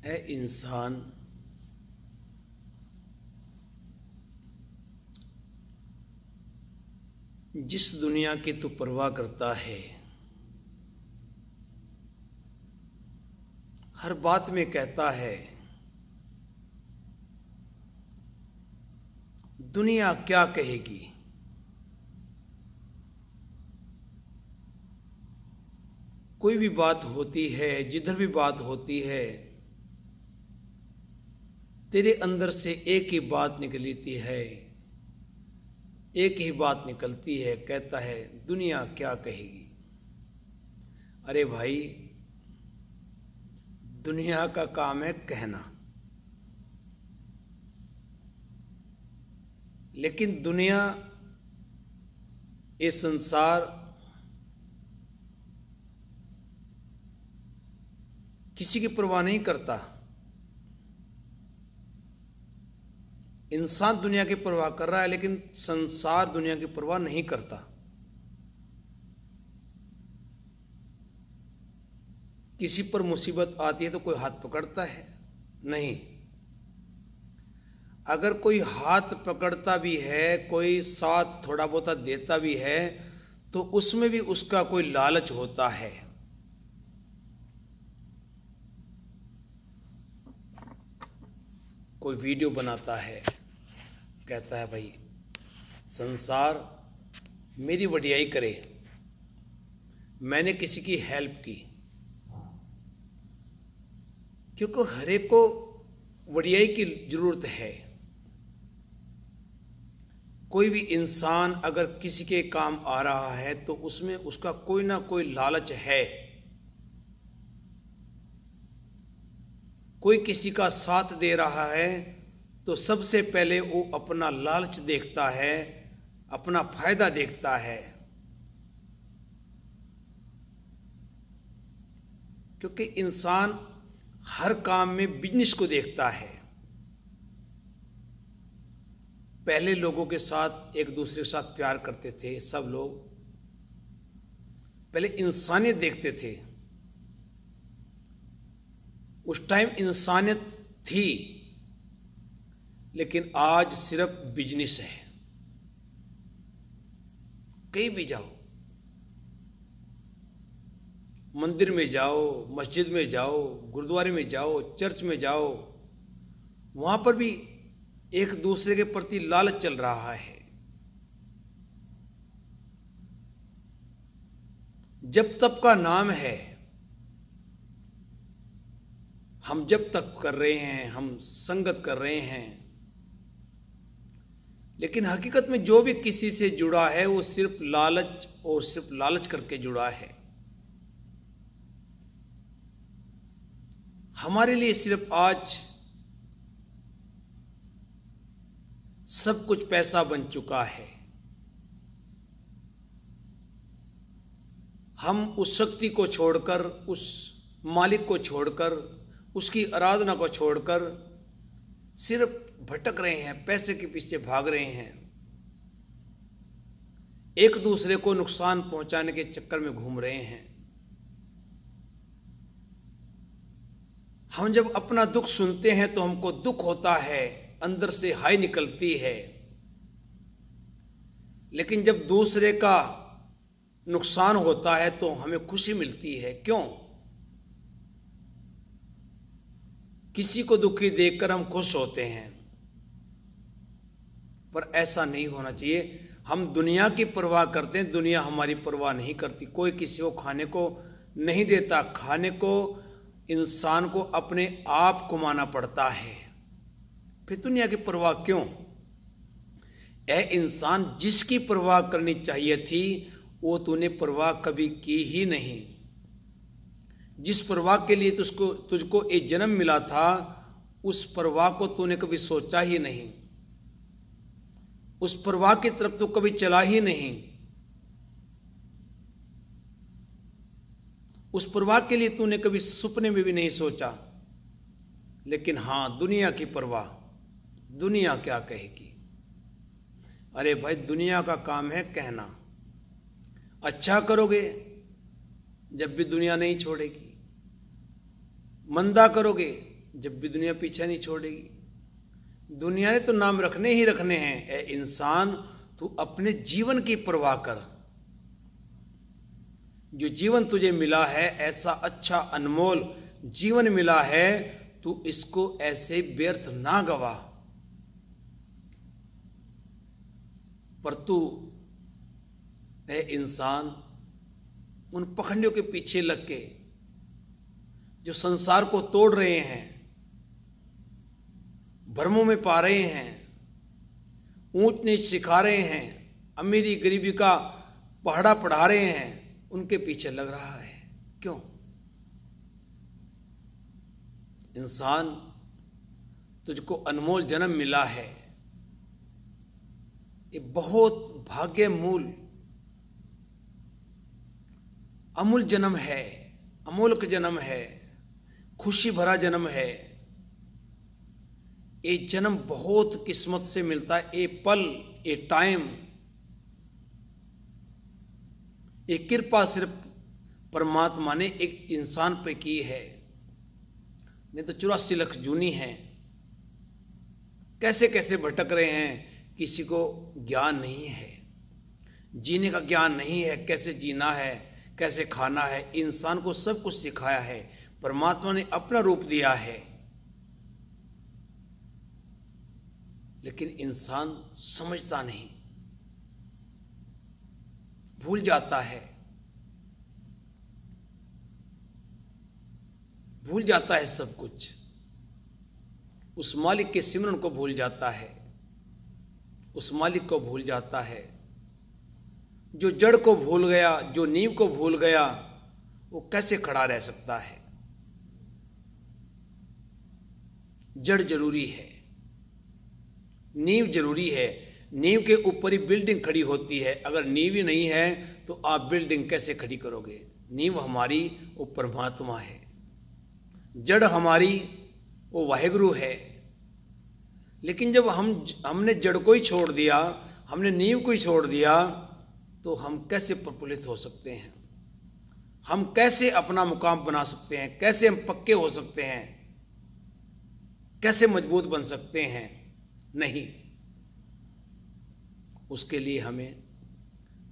ऐ इंसान, जिस दुनिया की तू परवाह करता है, हर बात में कहता है दुनिया क्या कहेगी। कोई भी बात होती है, जिधर भी बात होती है, तेरे अंदर से एक ही बात निकलती है, एक ही बात निकलती है, कहता है दुनिया क्या कहेगी। अरे भाई, दुनिया का काम है कहना, लेकिन दुनिया, ये संसार किसी की परवाह नहीं करता। इंसान दुनिया की परवाह कर रहा है, लेकिन संसार दुनिया की परवाह नहीं करता। किसी पर मुसीबत आती है तो कोई हाथ पकड़ता है? नहीं। अगर कोई हाथ पकड़ता भी है, कोई साथ थोड़ा बहुत देता भी है, तो उसमें भी उसका कोई लालच होता है। कोई वीडियो बनाता है, कहता है भाई संसार मेरी वडियाई करे, मैंने किसी की हेल्प की, क्योंकि हर एक को वडियाई की जरूरत है। कोई भी इंसान अगर किसी के काम आ रहा है तो उसमें उसका कोई ना कोई लालच है। कोई किसी का साथ दे रहा है तो सबसे पहले वो अपना लालच देखता है, अपना फायदा देखता है, क्योंकि इंसान हर काम में बिजनेस को देखता है। पहले लोगों के साथ एक दूसरे के साथ प्यार करते थे, सब लोग पहले इंसानियत देखते थे। उस टाइम इंसानियत थी, लेकिन आज सिर्फ बिजनेस है। कहीं भी जाओ, मंदिर में जाओ, मस्जिद में जाओ, गुरुद्वारे में जाओ, चर्च में जाओ, वहां पर भी एक दूसरे के प्रति लालच चल रहा है। जब तब का नाम है, हम जब तक कर रहे हैं, हम संगत कर रहे हैं, लेकिन हकीकत में जो भी किसी से जुड़ा है वो सिर्फ लालच और सिर्फ लालच करके जुड़ा है। हमारे लिए सिर्फ आज सब कुछ पैसा बन चुका है। हम उस शक्ति को छोड़कर, उस मालिक को छोड़कर, उसकी आराधना को छोड़कर सिर्फ भटक रहे हैं, पैसे के पीछे भाग रहे हैं, एक दूसरे को नुकसान पहुंचाने के चक्कर में घूम रहे हैं। हम जब अपना दुख सुनते हैं तो हमको दुख होता है, अंदर से हाय निकलती है, लेकिन जब दूसरे का नुकसान होता है तो हमें खुशी मिलती है। क्यों? किसी को दुखी देखकर हम खुश होते हैं, पर ऐसा नहीं होना चाहिए। हम दुनिया की परवाह करते हैं, दुनिया हमारी परवाह नहीं करती। कोई किसी को खाने को नहीं देता, खाने को इंसान को अपने आप कमाना पड़ता है, फिर दुनिया की परवाह क्यों? ऐ इंसान, जिसकी परवाह करनी चाहिए थी वो तूने परवाह कभी की ही नहीं। जिस परवाह के लिए तुझको एक जन्म मिला था, उस परवाह को तूने कभी सोचा ही नहीं, उस परवाह की तरफ तो कभी चला ही नहीं। उस परवाह के लिए तूने कभी सपने में भी नहीं सोचा। लेकिन हां, दुनिया की परवाह, दुनिया क्या कहेगी। अरे भाई, दुनिया का काम है कहना। अच्छा करोगे जब भी दुनिया नहीं छोड़ेगी, मंदा करोगे जब भी दुनिया पीछा नहीं छोड़ेगी। दुनिया ने तो नाम रखने ही रखने हैं। ए इंसान, तू अपने जीवन की परवाह कर। जो जीवन तुझे मिला है, ऐसा अच्छा अनमोल जीवन मिला है, तू इसको ऐसे व्यर्थ ना गवा। पर तू ए इंसान, उन पखंडियों के पीछे लग के जो संसार को तोड़ रहे हैं, भ्रमों में पा रहे हैं, ऊंच नीच सिखा रहे हैं, अमीरी गरीबी का पहाड़ा पढ़ा रहे हैं, उनके पीछे लग रहा है। क्यों? इंसान, तुझको अनमोल जन्म मिला है। ये बहुत भाग्यमूल अमूल जन्म है, अमोलक जन्म है, खुशी भरा जन्म है। ये जन्म बहुत किस्मत से मिलता है। ये पल, ये टाइम, ये कृपा सिर्फ परमात्मा ने एक इंसान पे की है, नहीं तो 84 लाख जूनी है। कैसे कैसे भटक रहे हैं, किसी को ज्ञान नहीं है, जीने का ज्ञान नहीं है, कैसे जीना है, कैसे खाना है। इंसान को सब कुछ सिखाया है, परमात्मा ने अपना रूप दिया है, लेकिन इंसान समझता नहीं, भूल जाता है, भूल जाता है सब कुछ। उस मालिक के सिमरन को भूल जाता है, उस मालिक को भूल जाता है। जो जड़ को भूल गया, जो नींव को भूल गया, वो कैसे खड़ा रह सकता है? जड़ जरूरी है, नींव जरूरी है। नींव के ऊपर ही बिल्डिंग खड़ी होती है। अगर नींव ही नहीं है तो आप बिल्डिंग कैसे खड़ी करोगे? नींव हमारी वो परमात्मा है, जड़ हमारी वो वाहिगुरु है। लेकिन जब हमने जड़ को ही छोड़ दिया, हमने नींव को ही छोड़ दिया, तो हम कैसे प्रफुल्लित हो सकते हैं? हम कैसे अपना मुकाम बना सकते हैं? कैसे हम पक्के हो सकते हैं? कैसे मजबूत बन सकते हैं? नहीं। उसके लिए हमें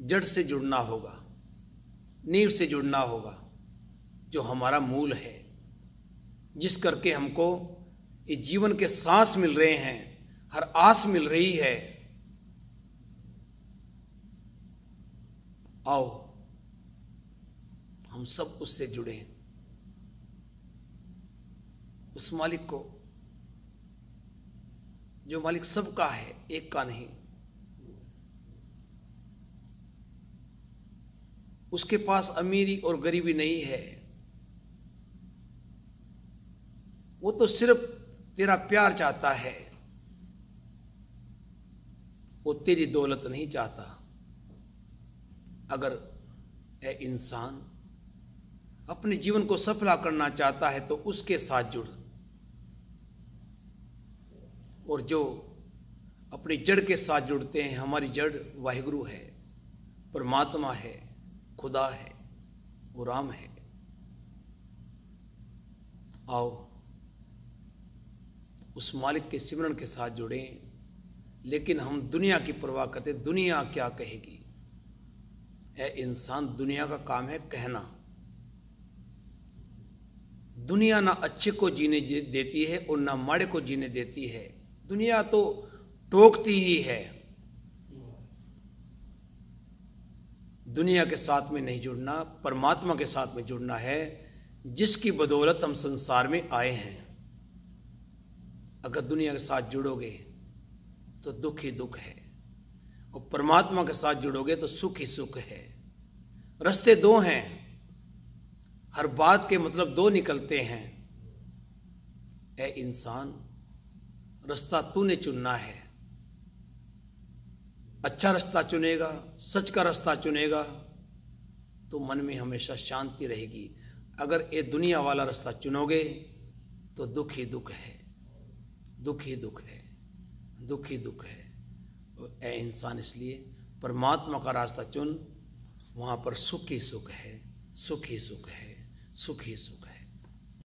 जड़ से जुड़ना होगा, नींव से जुड़ना होगा, जो हमारा मूल है, जिस करके हमको ये जीवन के सांस मिल रहे हैं, हर आस मिल रही है। आओ हम सब उससे जुड़े, उस मालिक को, जो मालिक सबका है, एक का नहीं। उसके पास अमीरी और गरीबी नहीं है, वो तो सिर्फ तेरा प्यार चाहता है, वो तेरी दौलत नहीं चाहता। अगर ए इंसान अपने जीवन को सफला करना चाहता है तो उसके साथ जुड़। और जो अपनी जड़ के साथ जुड़ते हैं, हमारी जड़ वाहिगुरु है, परमात्मा है, खुदा है, वो राम है। आओ उस मालिक के सिमरन के साथ जुड़ें। लेकिन हम दुनिया की परवाह करते, दुनिया क्या कहेगी? है इंसान, दुनिया का काम है कहना। दुनिया ना अच्छे को जीने देती है और ना माड़े को जीने देती है। दुनिया तो टोकती ही है। दुनिया के साथ में नहीं जुड़ना, परमात्मा के साथ में जुड़ना है, जिसकी बदौलत हम संसार में आए हैं। अगर दुनिया के साथ जुड़ोगे तो दुख ही दुख है, और परमात्मा के साथ जुड़ोगे तो सुख ही सुख है। रास्ते दो हैं, हर बात के मतलब दो निकलते हैं। ए इंसान, रास्ता तूने चुनना है। अच्छा रास्ता चुनेगा, सच का रास्ता चुनेगा, तो मन में हमेशा शांति रहेगी। अगर ये दुनिया वाला रास्ता चुनोगे तो दुख ही दुख है, दुख ही दुख है, दुख ही दुख है। ए इंसान, इसलिए परमात्मा का रास्ता चुन, वहां पर सुख ही सुख है, सुख ही सुख है, सुख ही सुख है।